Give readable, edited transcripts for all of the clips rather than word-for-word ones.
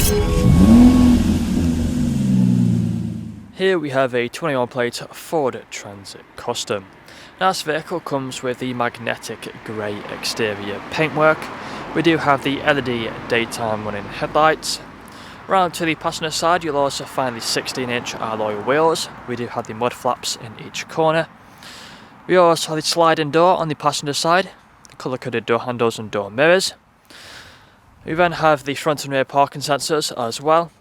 Here we have a 21 plate Ford Transit Custom. Now this vehicle comes with the magnetic grey exterior paintwork. We do have the LED daytime running headlights. Round to the passenger side you'll also find the 16-inch alloy wheels. We do have the mud flaps in each corner. We also have the sliding door on the passenger side, colour coded door handles and door mirrors. We then have the front and rear parking sensors as well,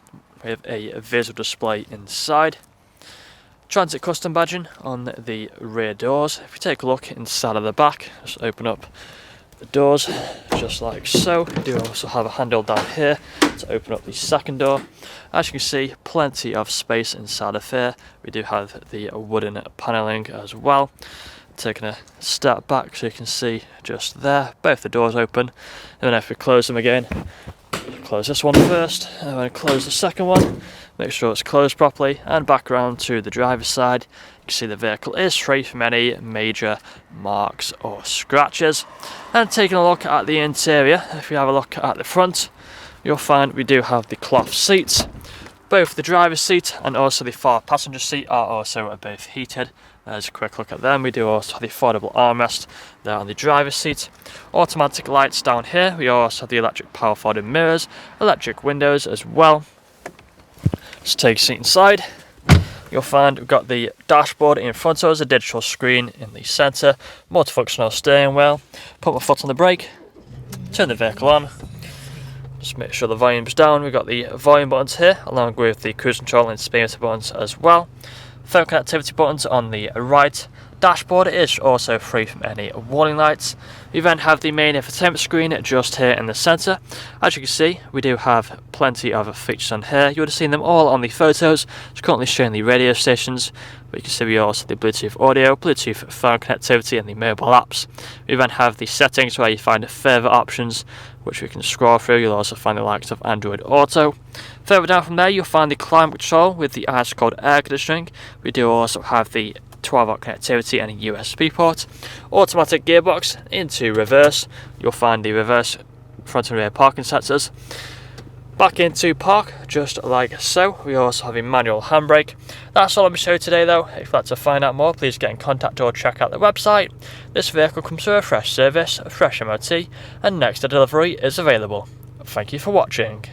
with a visual display inside. Transit custom badging on the rear doors. If you take a look inside of the back, just open up the doors just like so. We do also have a handle down here to open up the second door. As you can see, plenty of space inside of here. We do have the wooden panelling as well. Taking a step back so you can see just there, both the doors open. And then if we close them again, close this one first, and then close the second one, make sure it's closed properly, and back around to the driver's side. You can see the vehicle is free from any major marks or scratches. And taking a look at the interior, if you have a look at the front, you'll find we do have the cloth seats. Both the driver's seat and also the far passenger seat are also both heated. There's a quick look at them. We do also have the foldable armrest there on the driver's seat. Automatic lights down here. We also have the electric power folding mirrors, electric windows as well. Let's take a seat inside. You'll find we've got the dashboard in front of us, a digital screen in the centre, multifunctional steering wheel. Put my foot on the brake, turn the vehicle on. Just make sure the volume's down. We've got the volume buttons here, along with the cruise control and speedometer buttons as well. Phone connectivity buttons on the right. Dashboard is also free from any warning lights. We then have the main infotainment screen just here in the centre. As you can see, we do have plenty of features on here. You would have seen them all on the photos. It's currently showing the radio stations, but you can see we also have the Bluetooth audio, Bluetooth phone connectivity and the mobile apps. We then have the settings where you find further options which we can scroll through. You'll also find the likes of Android Auto. Further down from there you'll find the climate control with the ice cold air conditioning. We do also have the 12-volt connectivity and a USB port. Automatic gearbox into reverse. You'll find the reverse front and rear parking sensors. Back into park, just like so. We also have a manual handbrake. That's all I'm showing today though. If you'd like to find out more, please get in contact or check out the website. This vehicle comes with a fresh service, a fresh MOT, and next day delivery is available. Thank you for watching.